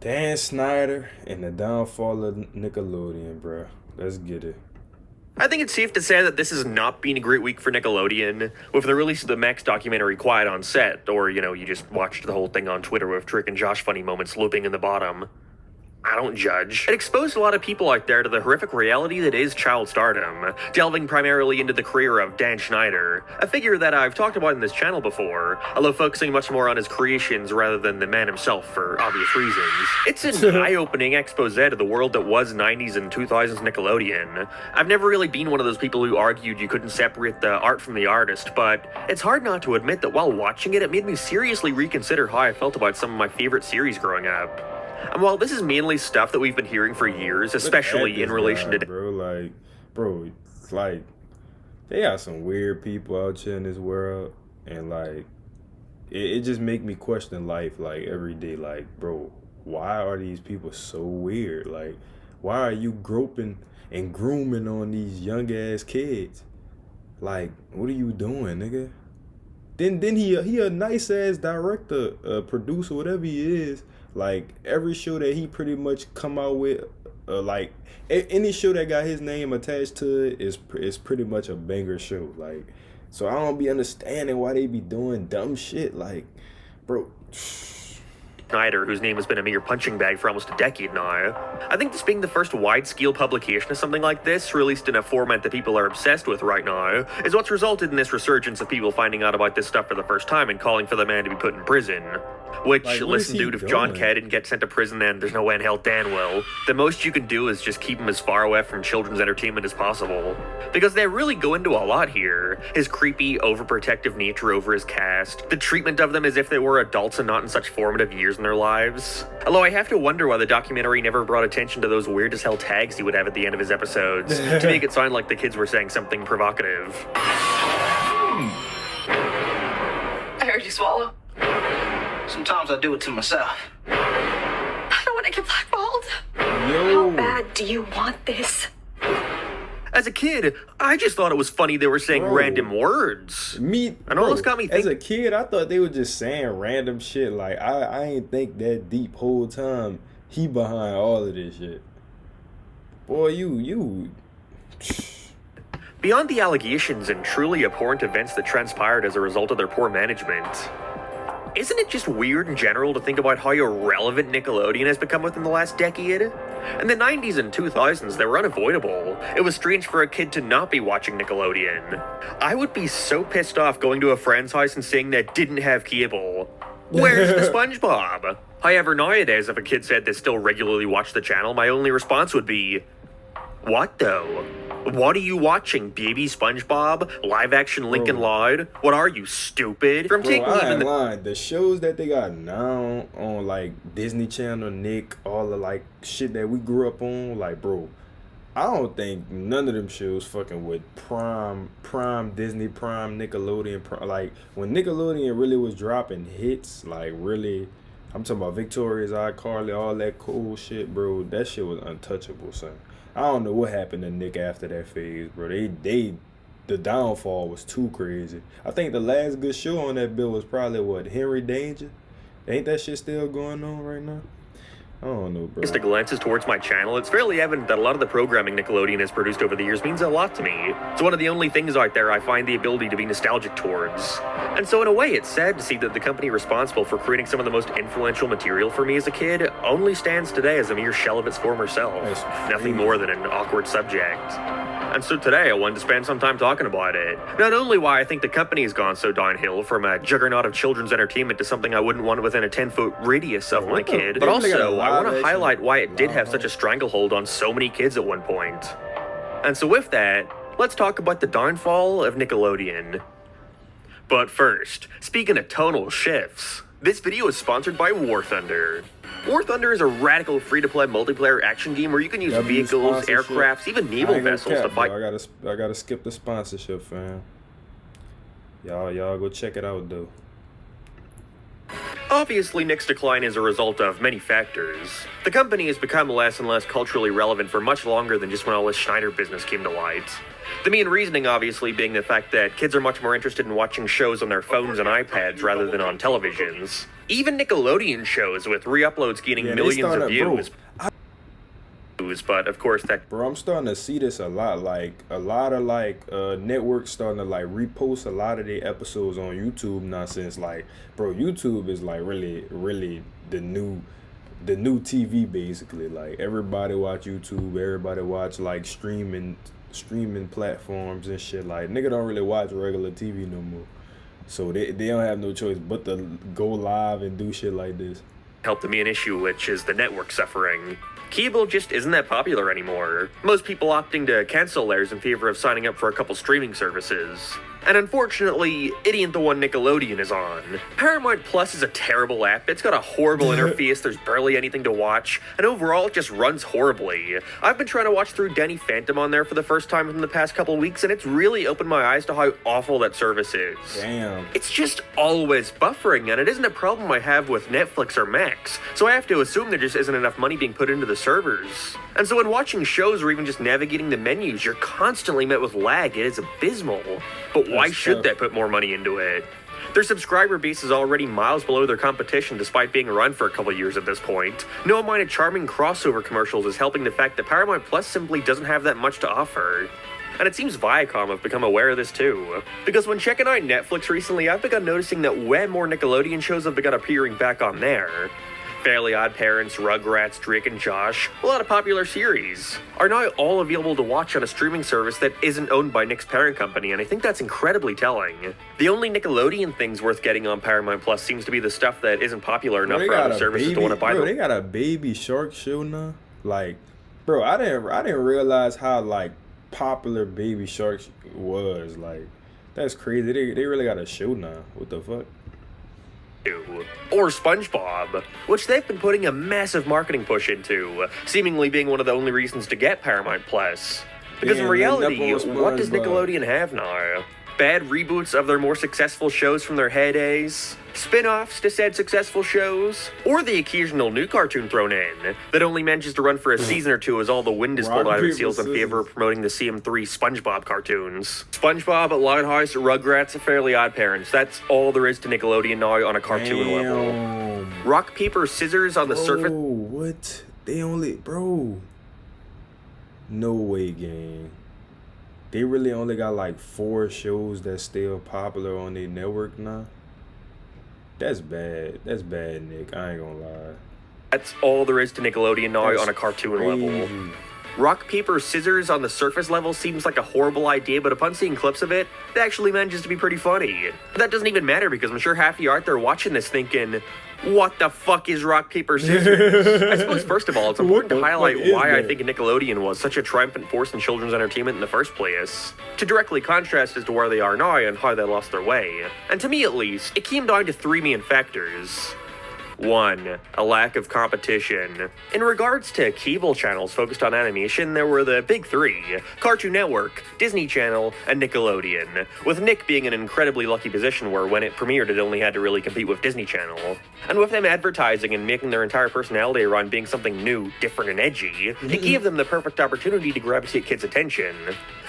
Dan Schneider and the downfall of Nickelodeon, bro. Let's get it. I think it's safe to say that this has not been a great week for Nickelodeon, with the release of the Max documentary Quiet on Set, or, you just watched the whole thing on Twitter with Trick and Josh funny moments looping in the bottom. I don't judge. It exposed a lot of people out there to the horrific reality that is child stardom, delving primarily into the career of Dan Schneider, a figure that I've talked about in this channel before, although focusing much more on his creations rather than the man himself for obvious reasons. It's an eye-opening expose to the world that was 90s and 2000s Nickelodeon. I've never really been one of those people who argued you couldn't separate the art from the artist, but it's hard not to admit that while watching it, it made me seriously reconsider how I felt about some of my favorite series growing up. And while this is mainly stuff that we've been hearing for years, especially in relation to... Bro, they got some weird people out here in this world, and, it just make me question life, every day. Bro, why are these people so weird? Why are you groping and grooming on these young-ass kids? What are you doing, nigga? Then he a nice-ass director, producer, whatever he is. Every show that he pretty much come out with, any show that got his name attached to it is pretty much a banger show. So I don't be understanding why they be doing dumb shit. Bro. Schneider, whose name has been a mere punching bag for almost a decade now. I think this being the first wide-scale publication of something like this, released in a format that people are obsessed with right now, is what's resulted in this resurgence of people finding out about this stuff for the first time and calling for the man to be put in prison. Which, listen dude, if John K didn't get sent to prison, then there's no way in hell Dan will. The most you can do is just keep him as far away from children's entertainment as possible. Because they really go into a lot here. His creepy, overprotective nature over his cast, the treatment of them as if they were adults and not in such formative years in their lives. Although I have to wonder why the documentary never brought attention to those weird as hell tags he would have at the end of his episodes, to make it sound like the kids were saying something provocative. I heard you swallow. Sometimes I do it to myself. I don't want to get blackballed. Yo. How bad do you want this? As a kid, I just thought it was funny they were saying random words. And almost got me thinking. As a kid, I thought they were just saying random shit. I ain't think that deep whole time. He behind all of this shit. Boy, you. Beyond the allegations and truly abhorrent events that transpired as a result of their poor management, isn't it just weird in general to think about how irrelevant Nickelodeon has become within the last decade? In the 90s and 2000s, they were unavoidable. It was strange for a kid to not be watching Nickelodeon. I would be so pissed off going to a friend's house and saying they didn't have cable. Where's the SpongeBob? However, nowadays, if a kid said they still regularly watch the channel, my only response would be, what though? What are you watching, Baby SpongeBob? Live-action Lincoln Loud? What are you, stupid? From taking even the shows that they got now on Disney Channel, Nick, all the shit that we grew up on, bro, I don't think none of them shows fucking with prime Disney, prime Nickelodeon, when Nickelodeon really was dropping hits, really, I'm talking about Victoria's, iCarly, all that cool shit, bro, that shit was untouchable, son. I don't know what happened to Nick after that phase, bro. The downfall was too crazy. I think the last good show on that bill was probably Henry Danger. Ain't that shit still going on right now? I don't know, bro. Just a glances towards my channel, it's fairly evident that a lot of the programming Nickelodeon has produced over the years means a lot to me. It's one of the only things out there I find the ability to be nostalgic towards. And so in a way, it's sad to see that the company responsible for creating some of the most influential material for me as a kid only stands today as a mere shell of its former self. Nothing more than an awkward subject. And so today I wanted to spend some time talking about it. Not only why I think the company has gone so downhill from a juggernaut of children's entertainment to something I wouldn't want within a 10-foot radius of my kid, but also I want to highlight why it did have such a stranglehold on so many kids at one point. And so with that, let's talk about the downfall of Nickelodeon. But first, speaking of tonal shifts, this video is sponsored by War Thunder. War Thunder is a radical free-to-play multiplayer action game where you can use vehicles, aircrafts, even naval vessels to fight. I gotta skip the sponsorship, fam. Y'all go check it out though. Obviously, Nick's decline is a result of many factors. The company has become less and less culturally relevant for much longer than just when all this Schneider business came to light. The main reasoning, obviously, being the fact that kids are much more interested in watching shows on their phones and iPads rather than on televisions. Even Nickelodeon shows, with re-uploads gaining millions of views. But of course that... Bro, I'm starting to see this a lot. Like, a lot of, like, networks starting to, like, repost a lot of their episodes on YouTube now, since, like, bro, YouTube is, like, really the new TV, basically. Like, everybody watch YouTube, everybody watch, like, streaming platforms and shit. Like, nigga don't really watch regular TV no more. So they don't have no choice but to go live and do shit like this. Helped to be an issue, which is the network suffering. Cable just isn't that popular anymore. Most people opting to cancel theirs in favor of signing up for a couple streaming services. And unfortunately, it ain't the one Nickelodeon is on. Paramount Plus is a terrible app. It's got a horrible interface, there's barely anything to watch, and overall it just runs horribly. I've been trying to watch through Danny Phantom on there for the first time in the past couple weeks, and it's really opened my eyes to how awful that service is. Damn. It's just always buffering, and it isn't a problem I have with Netflix or Max, so I have to assume there just isn't enough money being put into the servers. And so when watching shows or even just navigating the menus, you're constantly met with lag. It is abysmal. But why should they put more money into it? Their subscriber base is already miles below their competition despite being around for a couple years at this point. No amount of charming crossover commercials is helping the fact that Paramount Plus simply doesn't have that much to offer. And it seems Viacom have become aware of this too. Because when checking out Netflix recently, I've begun noticing that way more Nickelodeon shows have begun appearing back on there. Fairly Odd Parents, Rugrats, Drake and Josh, a lot of popular series, are now all available to watch on a streaming service that isn't owned by Nick's parent company, and I think that's incredibly telling. The only Nickelodeon things worth getting on Paramount Plus seems to be the stuff that isn't popular enough for other services to want to buy them. They got a Baby Shark show now? Like, bro, I didn't realize how, like, popular Baby Shark was. Like, that's crazy. They really got a show now. What the fuck? Or SpongeBob, which they've been putting a massive marketing push into, seemingly being one of the only reasons to get Paramount Plus. Because in reality, what does Nickelodeon have now? Bad reboots of their more successful shows from their heydays, spin-offs to said successful shows, or the occasional new cartoon thrown in that only manages to run for a season or two as all the wind is pulled out of its sails in favor of promoting the CM3 SpongeBob cartoons. SpongeBob, Lighthouse, Rugrats, Fairly Odd Parents. That's all there is to Nickelodeon now on a cartoon level. Rock, paper, scissors on the surface. What? They only... Bro. No way, gang. They really only got like 4 shows that's still popular on their network now. That's bad. That's bad, Nick. I ain't gonna lie. That's all there is to Nickelodeon now on a cartoon level. Rock, paper, scissors on the surface level seems like a horrible idea, but upon seeing clips of it, it actually manages to be pretty funny. But that doesn't even matter because I'm sure half of you out there watching this thinking, what the fuck is rock, paper, scissors? I suppose, first of all, it's important to highlight why I think Nickelodeon was such a triumphant force in children's entertainment in the first place, to directly contrast as to where they are now and how they lost their way. And to me at least, it came down to 3 main factors. 1. A lack of competition. In regards to cable channels focused on animation, there were the big 3, Cartoon Network, Disney Channel, and Nickelodeon, with Nick being in an incredibly lucky position where when it premiered it only had to really compete with Disney Channel. And with them advertising and making their entire personality around being something new, different, and edgy, it gave them the perfect opportunity to gravitate kids' attention.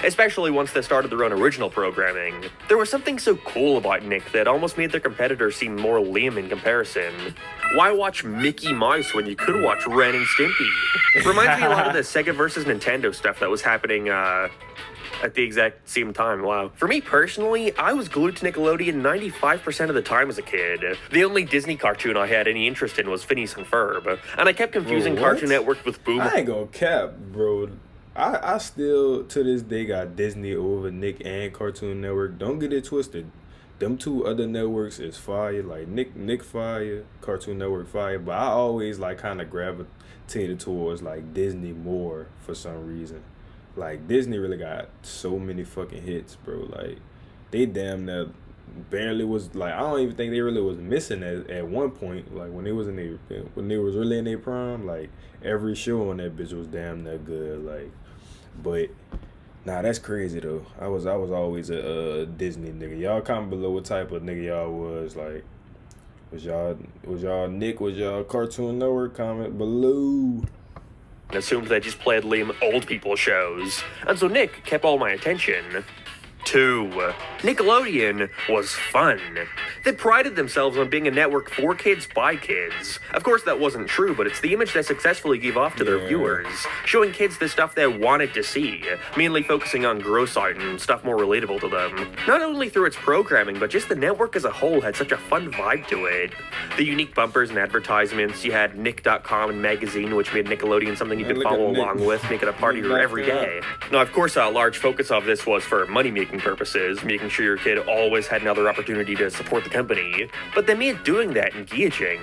Especially once they started their own original programming. There was something so cool about Nick that almost made their competitors seem more lame in comparison. Why watch Mickey Mouse when you could watch Ren and Stimpy? Reminds me a lot of the Sega versus Nintendo stuff that was happening at the exact same time. Wow. For me personally, I was glued to Nickelodeon 95% of the time as a kid. The only Disney cartoon I had any interest in was Phineas and Ferb, and I kept confusing Cartoon Network with Boom. I ain't gonna cap, bro. I still, to this day, got Disney over Nick and Cartoon Network. Don't get it twisted. Them 2 other networks is fire. Like, Nick fire, Cartoon Network fire. But I always, like, kind of gravitated towards, like, Disney more for some reason. Like, Disney really got so many fucking hits, bro. Like, they damn near barely was, like, I don't even think they really was missing at one point. Like, when they was really in their prime, like, every show on that bitch was damn near good. Like, but nah, that's crazy though. I was always a Disney nigga. Y'all comment below what type of nigga y'all was. Like, Was y'all Nick? Was y'all Cartoon Network? Comment below. Assumed they just played lame old people shows, and so Nick kept all my attention. 2. Nickelodeon was fun. They prided themselves on being a network for kids by kids. Of course, that wasn't true, but it's the image they successfully gave off to their viewers, showing kids the stuff they wanted to see, mainly focusing on gross art and stuff more relatable to them. Not only through its programming, but just the network as a whole had such a fun vibe to it. The unique bumpers and advertisements, you had Nick.com and magazine, which made Nickelodeon something you could follow along with, make it a part of your everyday. Now, of course, a large focus of this was for money-making purposes, making sure your kid always had another opportunity to support the company, but they made doing that engaging.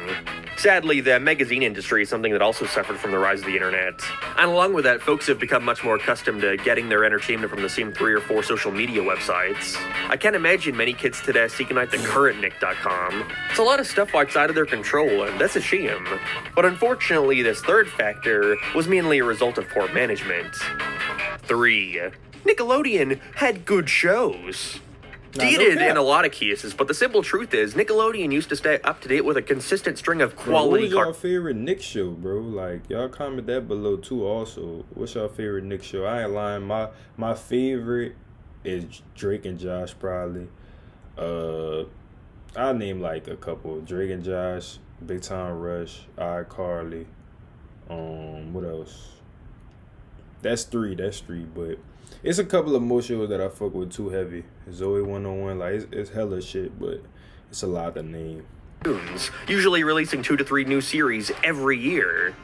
Sadly, the magazine industry is something that also suffered from the rise of the internet, and along with that, folks have become much more accustomed to getting their entertainment from the same 3 or 4 social media websites. I can't imagine many kids today seeking out the current Nick.com. It's a lot of stuff outside of their control, and that's a shame. But unfortunately, this third factor was mainly a result of poor management. 3. Nickelodeon had good shows. Dated in a lot of cases, but the simple truth is, Nickelodeon used to stay up to date with a consistent string of quality. Bro, what was y'all favorite Nick show, bro? Like, y'all comment that below too. Also, what's your favorite Nick show? I ain't lying. My favorite is Drake and Josh, probably. I'll name like a couple: Drake and Josh, Big Time Rush, iCarly. What else? That's three, but it's a couple of more shows that I fuck with too heavy. Zoe 101, like it's hella shit, but it's a lot to name. Usually releasing 2 to 3 new series every year.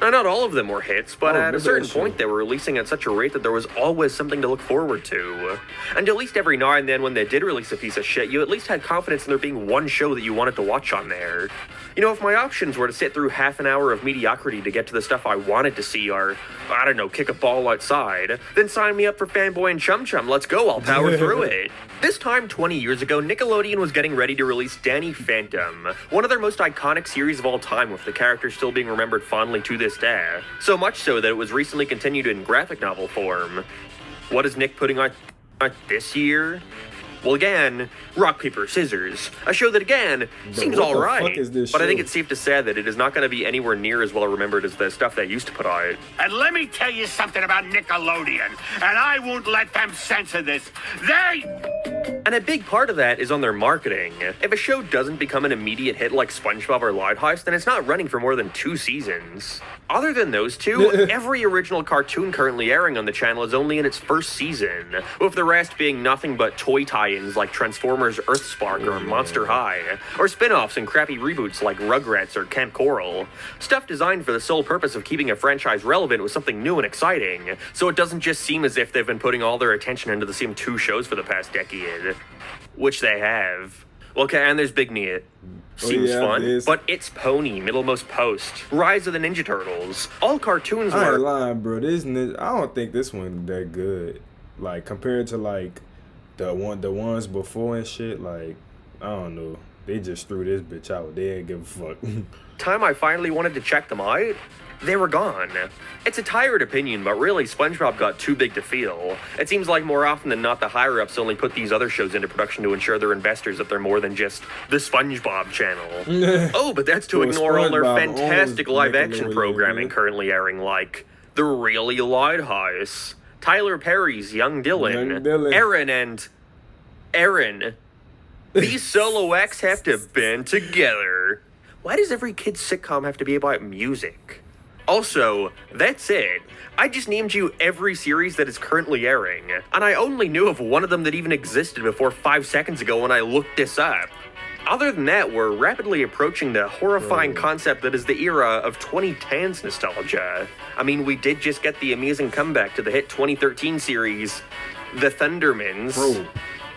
Now, not all of them were hits, but at a certain point they were releasing at such a rate that there was always something to look forward to. And at least every now and then when they did release a piece of shit, you at least had confidence in there being one show that you wanted to watch on there. You know, if my options were to sit through half an hour of mediocrity to get to the stuff I wanted to see, or, I don't know, kick a ball outside, then sign me up for Fanboy and Chum Chum, let's go, I'll power through it. This time, 20 years ago, Nickelodeon was getting ready to release Danny Phantom, one of their most iconic series of all time, with the character still being remembered fondly to this day. So much so that it was recently continued in graphic novel form. What is Nick putting out this year? Well, again, Rock, Paper, Scissors. A show that, again, seems alright. But I think it's safe to say that it is not going to be anywhere near as well remembered as the stuff they used to put out. And let me tell you something about Nickelodeon, and I won't let them censor this. And a big part of that is on their marketing. If a show doesn't become an immediate hit like SpongeBob or Loud House, then it's not running for more than 2 seasons. Other than those 2, every original cartoon currently airing on the channel is only in its first season, with the rest being nothing but toy tie-ins like Transformers Earthspark or Monster High, or spin-offs and crappy reboots like Rugrats or Camp Coral. Stuff designed for the sole purpose of keeping a franchise relevant with something new and exciting, so it doesn't just seem as if they've been putting all their attention into the same 2 shows for the past decade. Which they have. Okay, and there's Big Knee. Seems fun, but It's Pony, Middlemost Post, Rise of the Ninja Turtles, all cartoons were... I ain't lying, bro. I don't think this one that good. Like, compared to, like, the ones before and shit, like, I don't know. They just threw this bitch out. They didn't give a fuck. Time I finally wanted to check them out, they were gone. It's a tired opinion, but really, SpongeBob got too big to fail. It seems like more often than not, the higher-ups only put these other shows into production to ensure their investors that they're more than just the SpongeBob channel. Oh, but that's to ignore all their fantastic live-action programming currently airing, like The Really Loud House, Tyler Perry's Young Dylan, Aaron and... Aaron. These solo acts have to band together. Why does every kid's sitcom have to be about music? Also, that's it. I just named you every series that is currently airing, and I only knew of one of them that even existed before 5 seconds ago when I looked this up. Other than that, we're rapidly approaching the horrifying concept that is the era of 2010s nostalgia. I mean, we did just get the amazing comeback to the hit 2013 series, The Thundermans. Bro,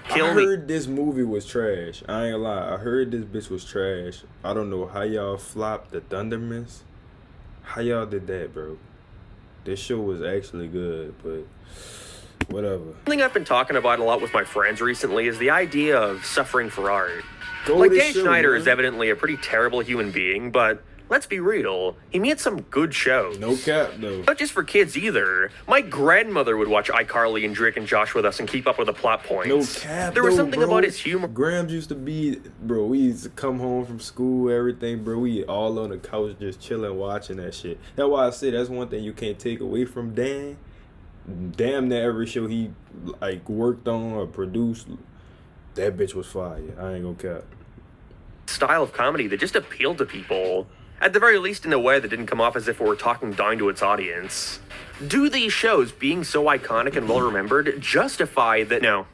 I heard this movie was trash. I ain't gonna lie. I heard this bitch was trash. I don't know how y'all flopped The Thundermans. How y'all did that, bro? This show was actually good, but whatever. Something I've been talking about a lot with my friends recently is the idea of suffering for art. Dan Schneider is evidently a pretty terrible human being, but let's be real, he made some good shows. No cap, though. Not just for kids either. My grandmother would watch iCarly and Drake and Josh with us and keep up with the plot points. No cap, There was though, something bro. about his humor. Grams used to be, bro, we used to come home from school, everything, bro. We all on the couch just chilling, watching that shit. That's why I say that's one thing you can't take away from Dan. Damn near every show he, like, worked on or produced, that bitch was fire. I ain't gonna cap. Style of comedy that just appealed to people. At the very least in a way that didn't come off as if it were talking down to its audience. Do these shows, being so iconic and well-remembered, justify that? No.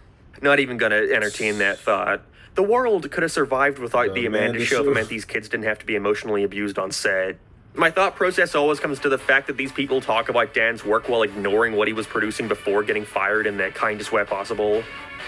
Not even gonna entertain that thought. The world could have survived without the Amanda Show if it meant these kids didn't have to be emotionally abused on set. My thought process always comes to the fact that these people talk about Dan's work while ignoring what he was producing before getting fired in the kindest way possible.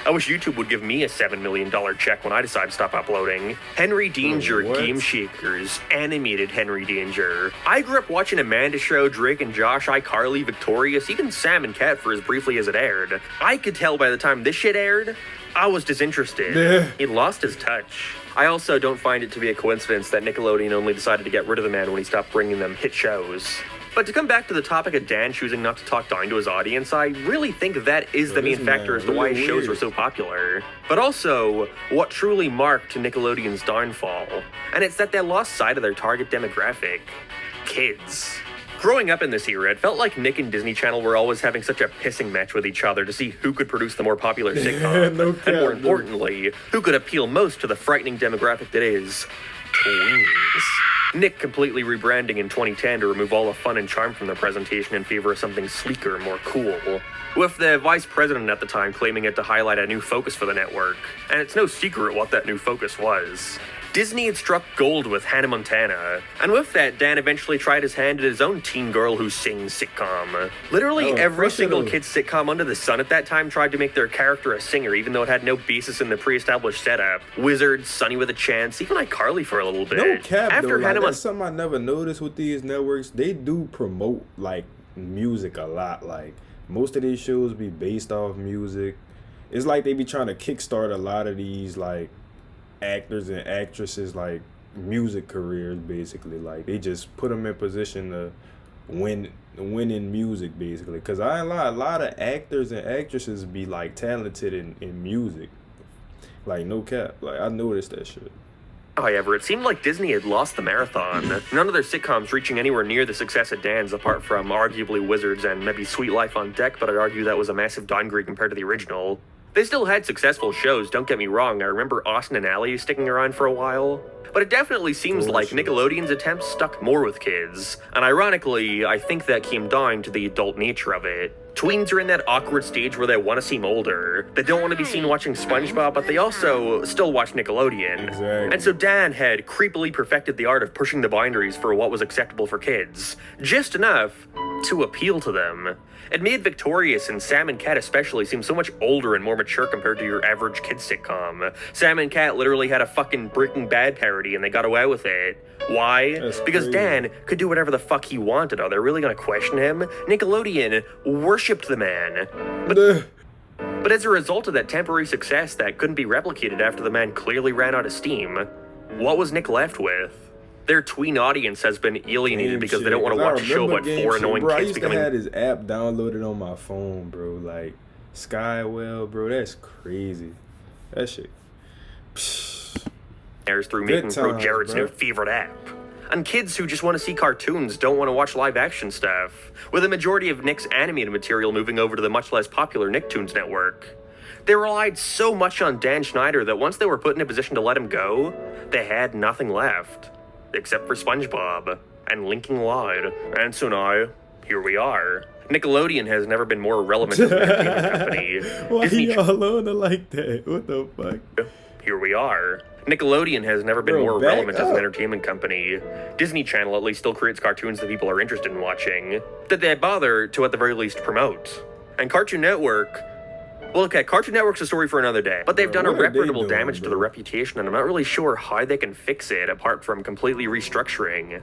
I wish YouTube would give me a $7 million check when I decide to stop uploading. Henry Danger, What? Game Shakers, animated Henry Danger. I grew up watching Amanda Show, Drake and Josh, iCarly, Victorious, even Sam and Cat for as briefly as it aired. I could tell by the time this shit aired, I was disinterested. Yeah. He lost his touch. I also don't find it to be a coincidence that Nickelodeon only decided to get rid of the man when he stopped bringing them hit shows. But to come back to the topic of Dan choosing not to talk down to his audience, I really think that is the main factor as to why his shows were so popular. But also, what truly marked Nickelodeon's downfall. And it's that they lost sight of their target demographic. Kids. Growing up in this era, it felt like Nick and Disney Channel were always having such a pissing match with each other to see who could produce the more popular sitcom. No cap, and more dude. importantly, who could appeal most to the frightening demographic that is tweens. Nick completely rebranding in 2010 to remove all the fun and charm from their presentation in favor of something sleeker and more cool. With the vice president at the time claiming it to highlight a new focus for the network. And it's no secret what that new focus was. Disney had struck gold with Hannah Montana, and with that, Dan eventually tried his hand at his own teen girl who sings sitcom. Literally every single kid's sitcom under the sun at that time tried to make their character a singer, even though it had no basis in the pre-established setup. Wizards, Sunny with a Chance, even iCarly for a little bit. No cap, After though. Hannah Like, that's something I never noticed with these networks. They do promote, like, music a lot. Like, most of these shows be based off music. It's like they be trying to kickstart a lot of these, like, actors and actresses, like, music careers, basically. Like, they just put them in position to win in music, basically. Because I ain't lie, a lot of actors and actresses be, like, talented in music. Like, no cap. Like, I noticed that shit. However, it seemed like Disney had lost the marathon. None of their sitcoms reaching anywhere near the success of Dan's, apart from arguably Wizards and maybe Sweet Life on Deck, but I'd argue that was a massive downgrade compared to the original. They still had successful shows, don't get me wrong. I remember Austin and Ally sticking around for a while. But it definitely seems like Nickelodeon's attempts stuck more with kids. And ironically, I think that came down to the adult nature of it. Tweens are in that awkward stage where they want to seem older. They don't want to be seen watching SpongeBob, but they also still watch Nickelodeon. Exactly. And so Dan had creepily perfected the art of pushing the boundaries for what was acceptable for kids. Just enough to appeal to them. It made Victorious and Sam and Cat especially seem so much older and more mature compared to your average kids sitcom. Sam and Cat literally had a fucking Breaking Bad parody and they got away with it. Why? That's Because crazy. Dan could do whatever the fuck he wanted. Are they really gonna question him? Nickelodeon worshipped the man. But as a result of that temporary success that couldn't be replicated after the man clearly ran out of steam, what was Nick left with? Their tween audience has been alienated Game because they shit. don't want to 'Cause I watch a show remember about game four shit, annoying bro. I kids used becoming... to have his app downloaded on my phone, bro. Like, Skywell, bro. That's crazy. That shit. airs through Good making Pro times, Jared's bro. new favorite app. And kids who just want to see cartoons don't want to watch live action stuff, with a majority of Nick's animated material moving over to the much less popular Nicktoons network. They relied so much on Dan Schneider that once they were put in a position to let him go, they had nothing left. Except for SpongeBob, and Linking lied. And so now, here we are. Nickelodeon has never been more relevant as an entertainment company. Why Disney y'all on it like that? What the fuck? Here we are. Nickelodeon has never been Bro, more back relevant as an up. entertainment company. Disney Channel at least still creates cartoons that people are interested in watching, that they bother to at the very least promote. And Cartoon Network... Well, okay, Cartoon Network's a story for another day, but they've Bro, done what are they irreparable doing, damage to bro? the reputation, and I'm not really sure how they can fix it apart from completely restructuring.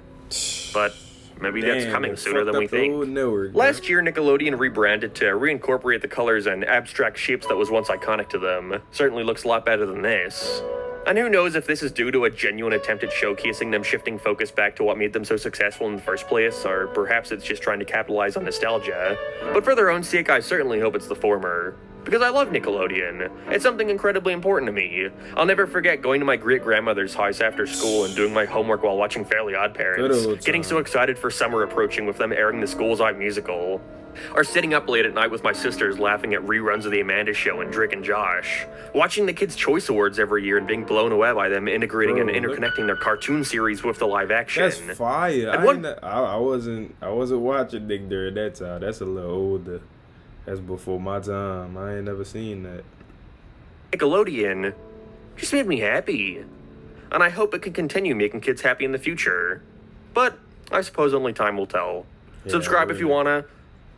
But maybe that's Damn, coming they sooner than fucked we up the whole think. network, bro. Last year, Nickelodeon rebranded to reincorporate the colors and abstract shapes that was once iconic to them. Certainly looks a lot better than this. And who knows if this is due to a genuine attempt at showcasing them shifting focus back to what made them so successful in the first place, or perhaps it's just trying to capitalize on nostalgia. But for their own sake, I certainly hope it's the former. Because I love Nickelodeon. It's something incredibly important to me. I'll never forget going to my great-grandmother's house after school and doing my homework while watching Fairly Odd Parents, getting so excited for summer approaching with them airing the School's Eye musical. Or sitting up late at night with my sisters laughing at reruns of The Amanda Show and Drake and Josh. Watching the Kids' Choice Awards every year and being blown away by them integrating and interconnecting their cartoon series with the live action. That's fire. I wasn't watching Nick during that time. That's a little older. That's before my time. I ain't never seen that. Nickelodeon just made me happy. And I hope it can continue making kids happy in the future. But I suppose only time will tell. Yeah, Subscribe if you wanna.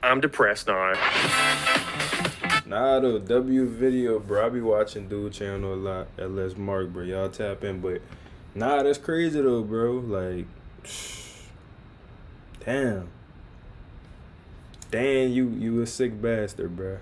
I'm depressed now. Nah, though, W video, bro. I be watching Dude Channel a lot. LS Mark, bro. Y'all tap in, but nah, that's crazy though, bro. Like, damn. Dan, you a sick bastard, bro.